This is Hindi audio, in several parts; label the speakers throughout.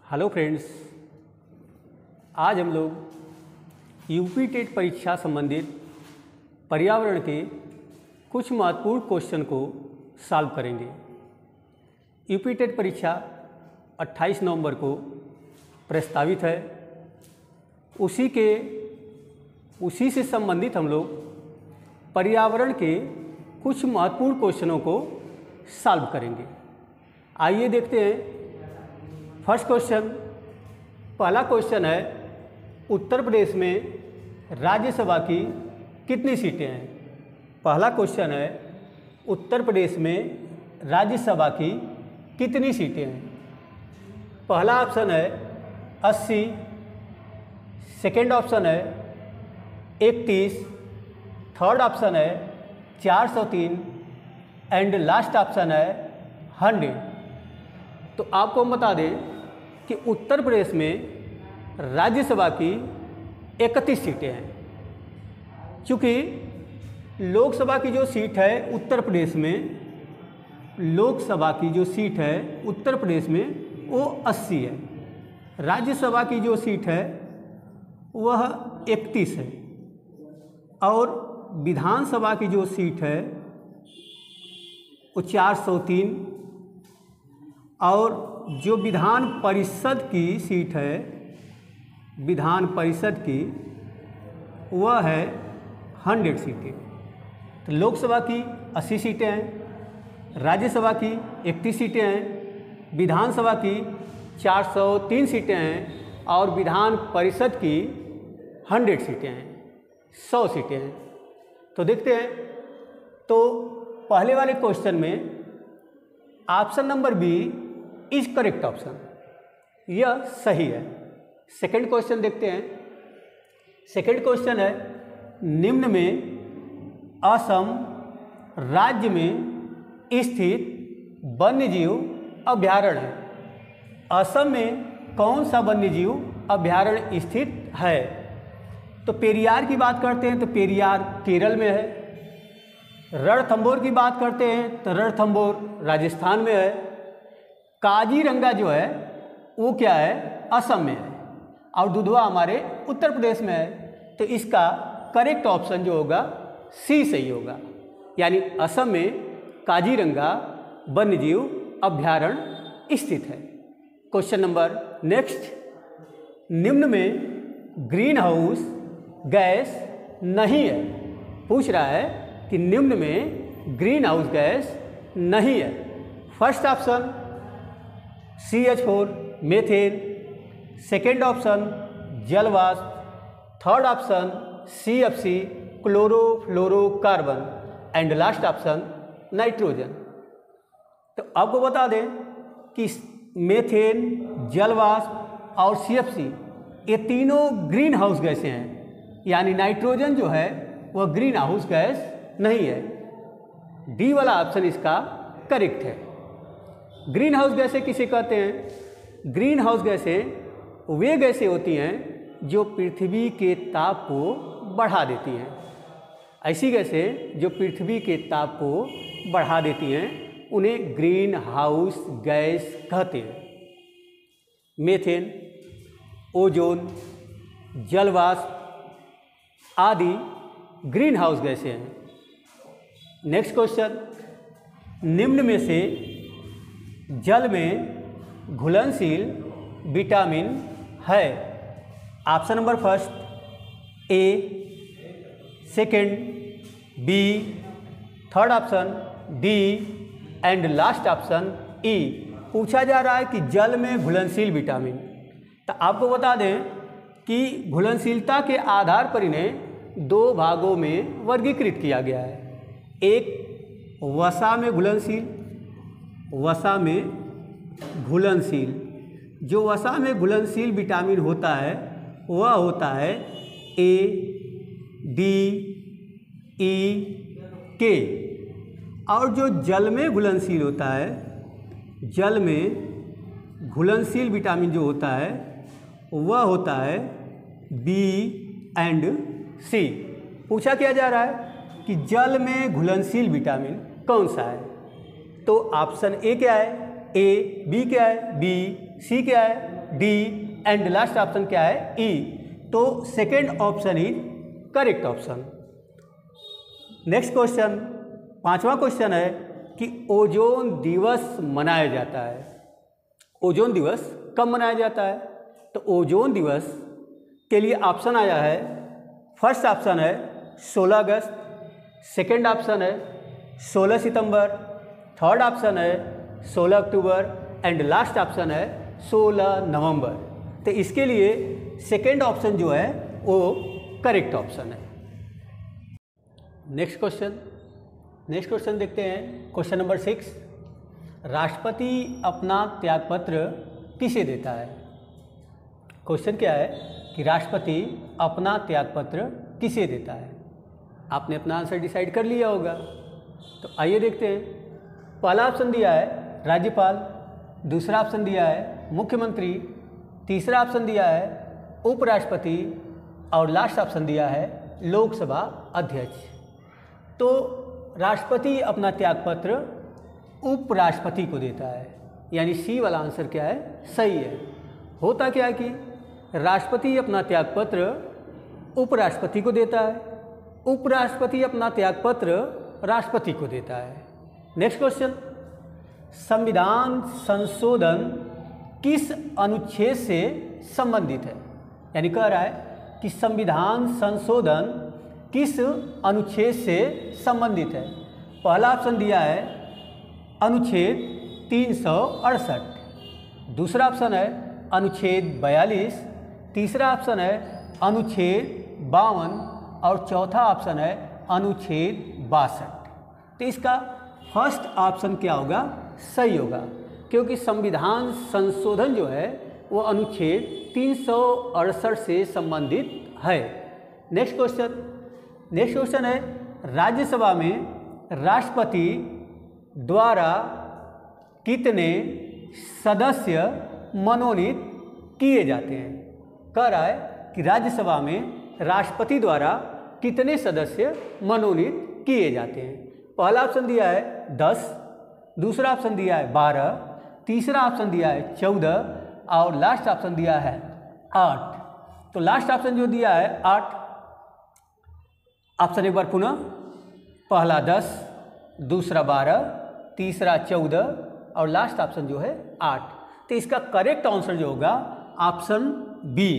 Speaker 1: हेलो फ्रेंड्स, आज हम लोग यूपी टेट परीक्षा संबंधित पर्यावरण के कुछ महत्वपूर्ण क्वेश्चन को सॉल्व करेंगे। यूपी टेट परीक्षा 28 नवंबर को प्रस्तावित है। उसी से संबंधित हम लोग पर्यावरण के कुछ महत्वपूर्ण क्वेश्चनों को सॉल्व करेंगे। आइए देखते हैं। फर्स्ट क्वेश्चन, पहला क्वेश्चन है, उत्तर प्रदेश में राज्यसभा की कितनी सीटें हैं? पहला क्वेश्चन है, उत्तर प्रदेश में राज्यसभा की कितनी सीटें हैं? पहला ऑप्शन है 80, सेकेंड ऑप्शन है 31, थर्ड ऑप्शन है 403 एंड लास्ट ऑप्शन है 100। तो आपको हम बता दें कि उत्तर प्रदेश में राज्यसभा की 31 सीटें हैं। क्योंकि लोकसभा की जो सीट है उत्तर प्रदेश में, लोकसभा की जो सीट है उत्तर प्रदेश में वो 80 है। राज्यसभा की जो सीट है वह 31 है और विधानसभा की जो सीट है वो 403 और जो विधान परिषद की सीट है, विधान परिषद की, वह है 100 सीटें। तो लोकसभा की 80 सीटें हैं, राज्यसभा की 31 सीटें हैं, विधानसभा की 403 सीटें हैं और विधान परिषद की 100 सीटें हैं, 100 सीटें हैं। तो देखते हैं। तो पहले वाले क्वेश्चन में option number B is correct option, यह सही है। सेकंड क्वेश्चन देखते हैं। सेकंड क्वेश्चन है, निम्न में असम राज्य में स्थित वन्यजीव अभयारण्य है। असम में कौन सा वन्यजीव अभयारण्य स्थित है? तो पेरियार की बात करते हैं तो पेरियार केरल में है। रणथंभौर की बात करते हैं तो रणथंभौर राजस्थान में है। काजीरंगा जो है वो क्या है, असम में है और दुधवा हमारे उत्तर प्रदेश में है। तो इसका करेक्ट ऑप्शन जो होगा सी सही होगा, यानी असम में काजीरंगा वन्यजीव अभयारण्य स्थित है। क्वेश्चन नंबर नेक्स्ट, निम्न में ग्रीन हाउस गैस नहीं है। पूछ रहा है कि निम्न में ग्रीन हाउस गैस नहीं है। First option CH4 methane, second option जलवाष्प, third option CFC chlorofluorocarbon and last option nitrogen. तो आपको बता दें कि मीथेन, जलवाष्प और CFC ये तीनों ग्रीन हाउस गैसें हैं, यानी नाइट्रोजन जो है वह ग्रीन हाउस गैस नहीं है। डी वाला ऑप्शन इसका करेक्ट है। ग्रीन हाउस गैसें किसे कहते हैं? ग्रीन हाउस गैसें वे गैसें होती हैं जो पृथ्वी के ताप को बढ़ा देती हैं। ऐसी गैसें जो पृथ्वी के ताप को बढ़ा देती हैं उन्हें ग्रीन हाउस गैस कहते हैं। मीथेन, ओजोन, जलवाष्प आदि ग्रीन हाउस गैसें हैं। नेक्स्ट क्वेश्चन, निम्न में से जल में घुलनशील विटामिन है। Option number first A, second B, third option D and last option E. पूछा जा रहा है कि जल में घुलनशील विटामिन। तो आपको बता दें कि घुलनशीलता के आधार पर इन्हें दो भागों में वर्गीकृत किया गया है। एक वसा में घुलनशील, वसा में घुलनशील, जो वसा में घुलनशील विटामिन होता है वह होता है ए, डी, ई, के। और जो जल में घुलनशील होता है, जल में घुलनशील विटामिन जो होता है वह होता है बी एंड सी। पूछा क्या जा रहा है कि जल में घुलनशील विटामिन कौन सा है? तो ऑप्शन ए क्या है, ए, बी क्या है, बी, सी क्या है, डी एंड लास्ट ऑप्शन क्या है ई। तो second option is correct option. Next question, पांचवा क्वेश्चन है कि ओजोन दिवस मनाया जाता है। ओजोन दिवस कब मनाया जाता है? तो ओजोन दिवस के लिए ऑप्शन आया है, फर्स्ट ऑप्शन है 16 अगस्त, सेकेंड ऑप्शन है 16 सितंबर, थर्ड ऑप्शन है 16 अक्टूबर एंड लास्ट ऑप्शन है 16 नवंबर। तो इसके लिए सेकेंड ऑप्शन जो है वो करेक्ट ऑप्शन है। नेक्स्ट क्वेश्चन देखते हैं, क्वेश्चन नंबर 6। राष्ट्रपति अपना त्यागपत्र किसे देता है? क्वेश्चन क्या है कि राष्ट्रपति अपना त्यागपत्र किसे देता है? आपने अपना आंसर डिसाइड कर लिया होगा, तो आइए देखते हैं। पहला ऑप्शन दिया है राज्यपाल, दूसरा ऑप्शन दिया है मुख्यमंत्री, तीसरा ऑप्शन दिया है उपराष्ट्रपति और लास्ट ऑप्शन दिया है लोकसभा अध्यक्ष। तो राष्ट्रपति अपना त्यागपत्र उपराष्ट्रपति को देता है, यानी सी वाला आंसर क्या है, सही है। होता क्या है कि राष्ट्रपति अपना त्यागपत्र उपराष्ट्रपति को देता है, उपराष्ट्रपति अपना त्यागपत्र राष्ट्रपति को देता है। नेक्स्ट क्वेश्चन, संविधान संशोधन किस अनुच्छेद से संबंधित है? यानी कह रहा है कि संविधान संशोधन किस अनुच्छेद से संबंधित है। पहला ऑप्शन दिया है अनुच्छेद 368, दूसरा ऑप्शन है अनुच्छेद 42, तीसरा ऑप्शन है अनुच्छेद 52 और चौथा ऑप्शन है अनुच्छेद 62। तो इसका फर्स्ट ऑप्शन क्या होगा, सही होगा, क्योंकि संविधान संशोधन जो है वो अनुच्छेद 368 से संबंधित है। नेक्स्ट क्वेश्चन है राज्यसभा में राष्ट्रपति द्वारा कितने सदस्य मनोनीत किए जाते हैं? कह रहा है कि राज्यसभा में राष्ट्रपति द्वारा कितने सदस्य मनोनीत किए जाते हैं। पहला ऑप्शन दिया है 10, दूसरा ऑप्शन दिया है 12, तीसरा ऑप्शन दिया है 14 और लास्ट ऑप्शन दिया है 8। तो लास्ट ऑप्शन जो दिया है 8, ऑप्शन एक बार पुनः, पहला 10, दूसरा 12, तीसरा 14 और लास्ट ऑप्शन जो है 8। तो इसका करेक्ट आंसर जो होगा ऑप्शन बी,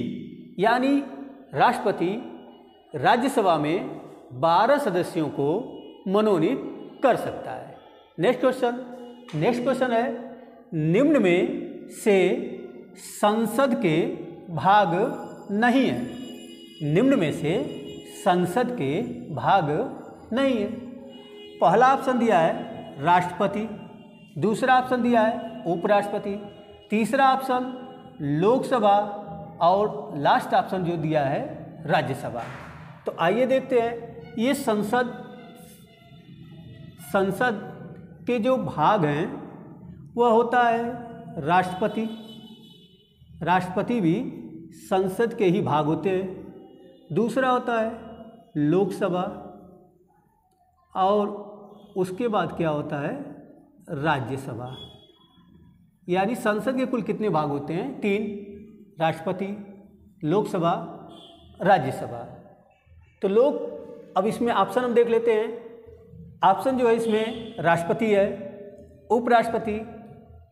Speaker 1: यानी राष्ट्रपति राज्यसभा में 12 सदस्यों को मनोनीत कर सकता है। नेक्स्ट क्वेश्चन है निम्न में से संसद के भाग नहीं है। निम्न में से संसद के भाग नहीं है। पहला ऑप्शन दिया है राष्ट्रपति, दूसरा ऑप्शन दिया है उपराष्ट्रपति, तीसरा ऑप्शन लोकसभा और लास्ट ऑप्शन जो दिया है राज्यसभा। तो आइए देखते हैं ये संसद के जो भाग हैं वह होता है राष्ट्रपति। राष्ट्रपति भी संसद के ही भाग होते हैं। दूसरा होता है लोकसभा और उसके बाद क्या होता है राज्यसभा। यानी संसद के कुल कितने भाग होते हैं? 3, राष्ट्रपति, लोकसभा, राज्यसभा। तो अब इसमें ऑप्शन हम देख लेते हैं। ऑप्शन जो है इसमें राष्ट्रपति है, उपराष्ट्रपति,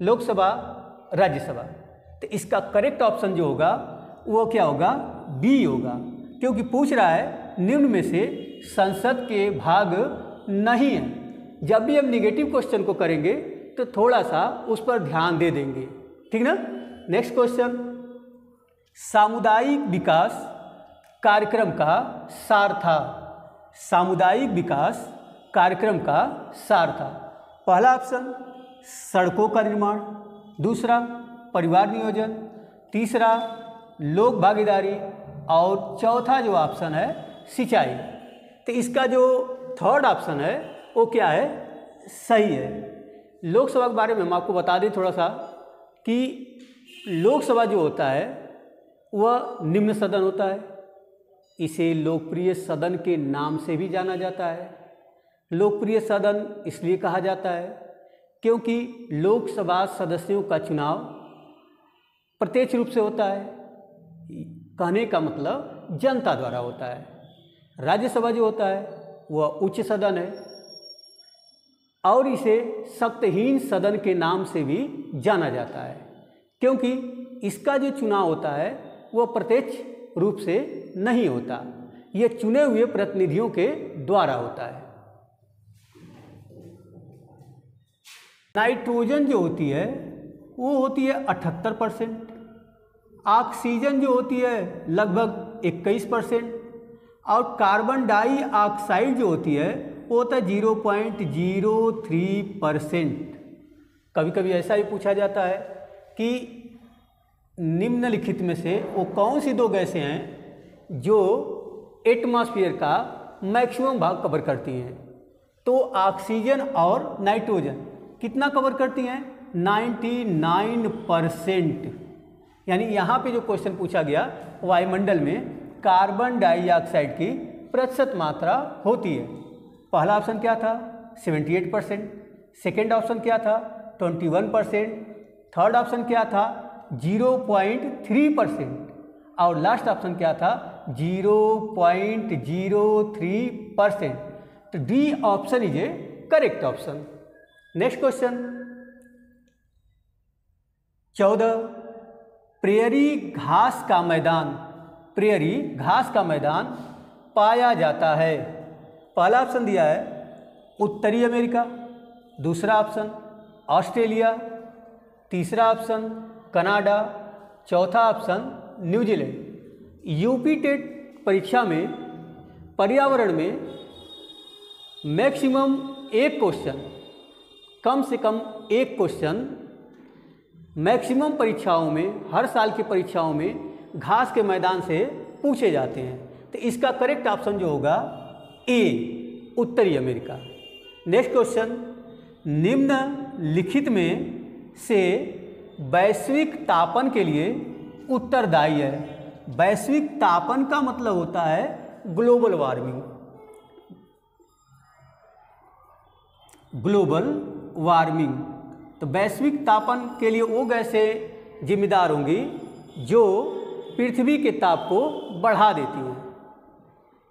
Speaker 1: लोकसभा, राज्यसभा। तो इसका करेक्ट ऑप्शन जो होगा वो क्या होगा, बी होगा, क्योंकि पूछ रहा है निम्न में से संसद के भाग नहीं है। जब भी हम निगेटिव क्वेश्चन को करेंगे तो थोड़ा सा उस पर ध्यान दे देंगे, ठीक ना। नेक्स्ट क्वेश्चन, सामुदायिक विकास कार्यक्रम का सार था। सामुदायिक विकास कार्यक्रम का सार था। पहला ऑप्शन सड़कों का निर्माण, दूसरा परिवार नियोजन, तीसरा लोक भागीदारी और चौथा जो ऑप्शन है सिंचाई। तो इसका जो थर्ड ऑप्शन है वो क्या है, सही है। लोकसभा के बारे में हम आपको बता दें थोड़ा सा कि लोकसभा जो होता है वह निम्न सदन होता है। इसे लोकप्रिय सदन के नाम से भी जाना जाता है। लोकप्रिय सदन इसलिए कहा जाता है क्योंकि लोकसभा सदस्यों का चुनाव प्रत्यक्ष रूप से होता है, कहने का मतलब जनता द्वारा होता है। राज्यसभा जो होता है वह उच्च सदन है और इसे शक्तिहीन सदन के नाम से भी जाना जाता है, क्योंकि इसका जो चुनाव होता है वह प्रत्यक्ष रूप से नहीं होता, यह चुने हुए प्रतिनिधियों के द्वारा होता है। नाइट्रोजन जो होती है वो होती है 78%, ऑक्सीजन जो होती है लगभग 21% और कार्बन डाइऑक्साइड जो होती है वो होता है 0.03%। कभी कभी ऐसा ही पूछा जाता है कि निम्नलिखित में से वो कौन सी दो गैसें हैं जो एटमॉस्फेयर का मैक्सिमम भाग कवर करती हैं। तो ऑक्सीजन और नाइट्रोजन कितना कवर करती हैं? 99%। यानी यहाँ पे जो क्वेश्चन पूछा गया वायुमंडल में कार्बन डाइऑक्साइड की प्रतिशत मात्रा होती है। पहला ऑप्शन क्या था? 78%। सेकेंड ऑप्शन क्या था? 21%। थर्ड ऑप्शन क्या था? 0.3%। और लास्ट ऑप्शन क्या था? 0.03%। तो D option is A correct option. Next question 14, prairie घास का मैदान, प्रेयरी घास का मैदान पाया जाता है। पहला ऑप्शन दिया है उत्तरी अमेरिका, दूसरा ऑप्शन ऑस्ट्रेलिया, तीसरा ऑप्शन कनाडा, चौथा ऑप्शन न्यूजीलैंड। यूपी टेट परीक्षा में पर्यावरण में मैक्सिमम एक क्वेश्चन, कम से कम एक क्वेश्चन मैक्सिमम परीक्षाओं में, हर साल की परीक्षाओं में घास के मैदान से पूछे जाते हैं। तो इसका करेक्ट ऑप्शन जो होगा ए, उत्तरी अमेरिका। नेक्स्ट क्वेश्चन, निम्नलिखित में से वैश्विक तापन के लिए उत्तरदायी है। वैश्विक तापन का मतलब होता है ग्लोबल वार्मिंग। ग्लोबल वार्मिंग, तो वैश्विक तापन के लिए वो गैसें जिम्मेदार होंगी जो पृथ्वी के ताप को बढ़ा देती हैं।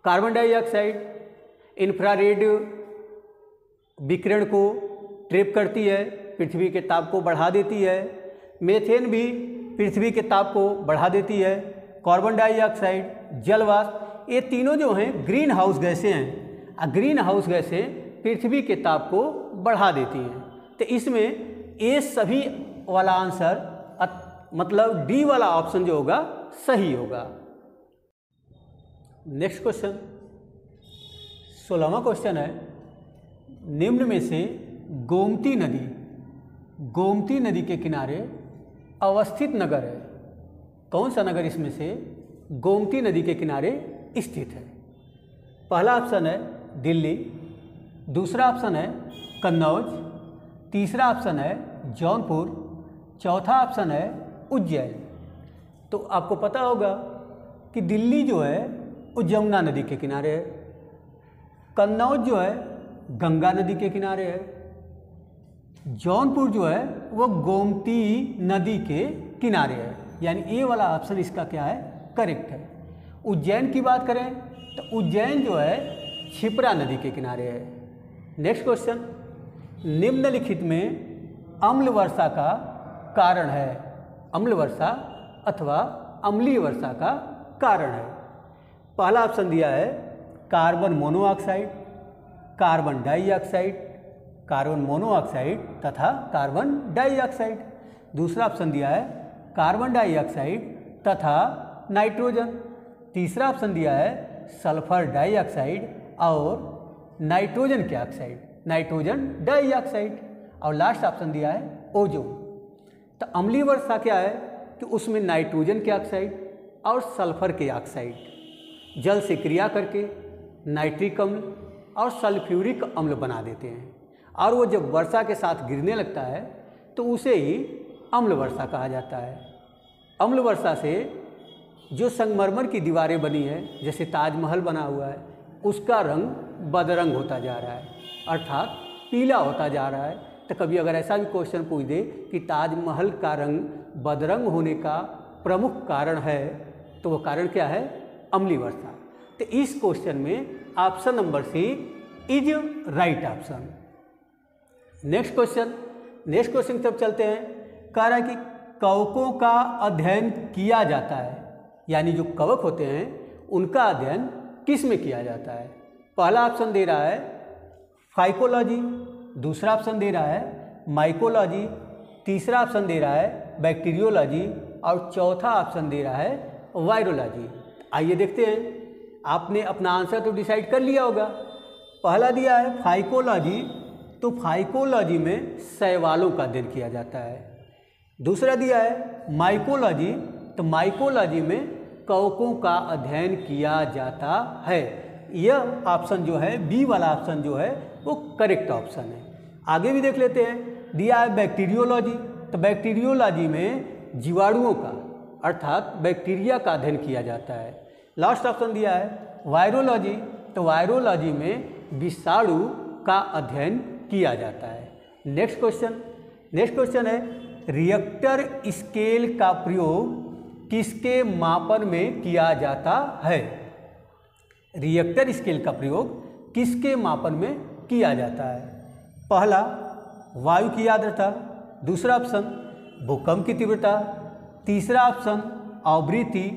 Speaker 1: कार्बन डाइऑक्साइड इंफ्रारेड विकिरण को ट्रैप करती है, पृथ्वी के ताप को बढ़ा देती है। मीथेन भी पृथ्वी के ताप को बढ़ा देती है। कार्बन डाइऑक्साइड, जलवाष्प, ये तीनों जो हैं ग्रीन हाउस गैसें हैं। ग्रीन हाउस गैसें पृथ्वी के ताप को बढ़ा देती हैं। तो इसमें ये सभी वाला आंसर मतलब डी वाला ऑप्शन जो होगा सही होगा। नेक्स्ट क्वेश्चन 16वां क्वेश्चन है, निम्न में से गोमती नदी के किनारे अवस्थित नगर है। कौन सा नगर इसमें से गोमती नदी के किनारे स्थित है? पहला ऑप्शन है दिल्ली, दूसरा ऑप्शन है कन्नौज, तीसरा ऑप्शन है जौनपुर, चौथा ऑप्शन है उज्जैन। तो आपको पता होगा कि दिल्ली जो है वो यमुना नदी के किनारे है, कन्नौज जो है गंगा नदी के किनारे है, जौनपुर जो है वो गोमती नदी के किनारे है। यानी ए वाला ऑप्शन इसका क्या है? करेक्ट है। उज्जैन की बात करें तो उज्जैन जो है क्षिप्रा नदी के किनारे है। नेक्स्ट क्वेश्चन, निम्नलिखित में अम्ल वर्षा का कारण है। अम्ल वर्षा अथवा अम्लीय वर्षा का कारण है। पहला ऑप्शन दिया है carbon monoxide, carbon dioxide, carbon monoxide तथा कार्बन डाइऑक्साइड। दूसरा ऑप्शन दिया है कार्बन डाइऑक्साइड तथा नाइट्रोजन। तीसरा ऑप्शन दिया है सल्फर डाइऑक्साइड और नाइट्रोजन के ऑक्साइड, नाइट्रोजन डाइऑक्साइड। और लास्ट ऑप्शन दिया है ओजोन। तो अम्लीय वर्षा क्या है कि उसमें नाइट्रोजन के ऑक्साइड और सल्फर के ऑक्साइड जल से क्रिया करके नाइट्रिक अम्ल और सल्फ्यूरिक अम्ल बना देते हैं, और वो जब वर्षा के साथ गिरने लगता है तो उसे ही अम्ल वर्षा कहा जाता है। अम्ल वर्षा से जो संगमरमर की दीवारें बनी है, जैसे ताजमहल बना हुआ है, उसका रंग बदरंग होता जा रहा है, अर्थात पीला होता जा रहा है। तो कभी अगर ऐसा भी क्वेश्चन पूछ दे कि ताजमहल का रंग बदरंग होने का प्रमुख कारण है, तो वो कारण क्या है? अम्लीय वर्षा। तो इस क्वेश्चन में option number C is right option. Next question तब चलते हैं। कह रहा है कि कवकों का अध्ययन किया जाता है, यानी जो कवक होते हैं उनका अध्ययन किस में किया जाता है? पहला ऑप्शन दे रहा है फाइकोलॉजी, दूसरा ऑप्शन दे रहा है माइकोलॉजी, तीसरा ऑप्शन दे रहा है बैक्टीरियोलॉजी और चौथा ऑप्शन दे रहा है वायरोलॉजी। आइए देखते हैं, आपने अपना आंसर तो डिसाइड कर लिया होगा। पहला दिया है फाइकोलॉजी, तो फाइकोलॉजी में शैवालों का अध्ययन किया जाता है। दूसरा दिया है माइकोलॉजी, तो माइकोलॉजी में कवकों का अध्ययन किया जाता है। यह ऑप्शन जो है बी वाला ऑप्शन जो है वो करेक्ट ऑप्शन है। आगे भी देख लेते हैं। दिया है बैक्टीरियोलॉजी, तो बैक्टीरियोलॉजी में जीवाणुओं का अर्थात बैक्टीरिया का अध्ययन किया जाता है। लास्ट ऑप्शन दिया है वायरोलॉजी, तो वायरोलॉजी में विषाणु का अध्ययन किया जाता है। नेक्स्ट क्वेश्चन है रिएक्टर स्केल का प्रयोग किसके मापन में किया जाता है? रिएक्टर स्केल का प्रयोग किसके मापन में किया जाता है? पहला वायु की आर्द्रता, दूसरा ऑप्शन भूकंप की तीव्रता, तीसरा ऑप्शन आवृत्ति,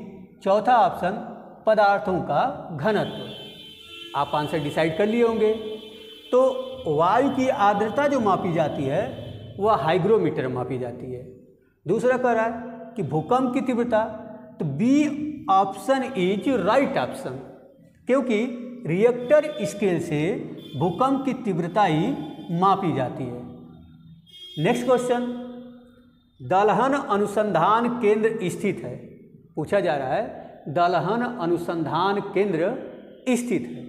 Speaker 1: चौथा ऑप्शन पदार्थों का घनत्व। आप आंसर डिसाइड कर लिए होंगे। तो वायु की आर्द्रता जो मापी जाती है वह हाइग्रोमीटर में मापी जाती है। दूसरा कह रहा है कि भूकंप की तीव्रता, तो B option is right option, क्योंकि रिएक्टर स्केल से भूकंप की तीव्रता ही मापी जाती है। नेक्स्ट क्वेश्चन, दलहन अनुसंधान केंद्र स्थित है। पूछा जा रहा है दलहन अनुसंधान केंद्र स्थित है।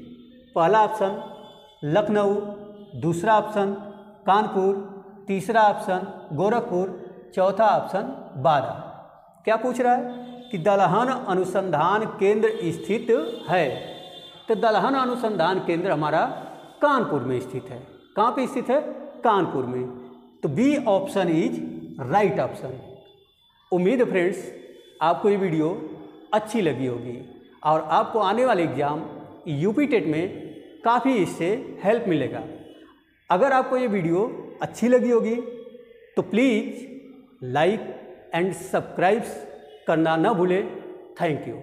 Speaker 1: पहला ऑप्शन लखनऊ, दूसरा ऑप्शन कानपुर, तीसरा ऑप्शन गोरखपुर, चौथा ऑप्शन बारा। क्या पूछ रहा है कि दलहन अनुसंधान केंद्र स्थित है, तो दलहन अनुसंधान केंद्र हमारा कानपुर में स्थित है। कहाँ पे स्थित है? कानपुर में। तो B option is right option. उम्मीद है फ्रेंड्स आपको ये वीडियो अच्छी लगी होगी और आपको आने वाले एग्जाम यूपी टेट में काफ़ी इससे हेल्प मिलेगा। अगर आपको ये वीडियो अच्छी लगी होगी तो प्लीज़ लाइक एंड सब्सक्राइब करना ना भूलें। Thank you.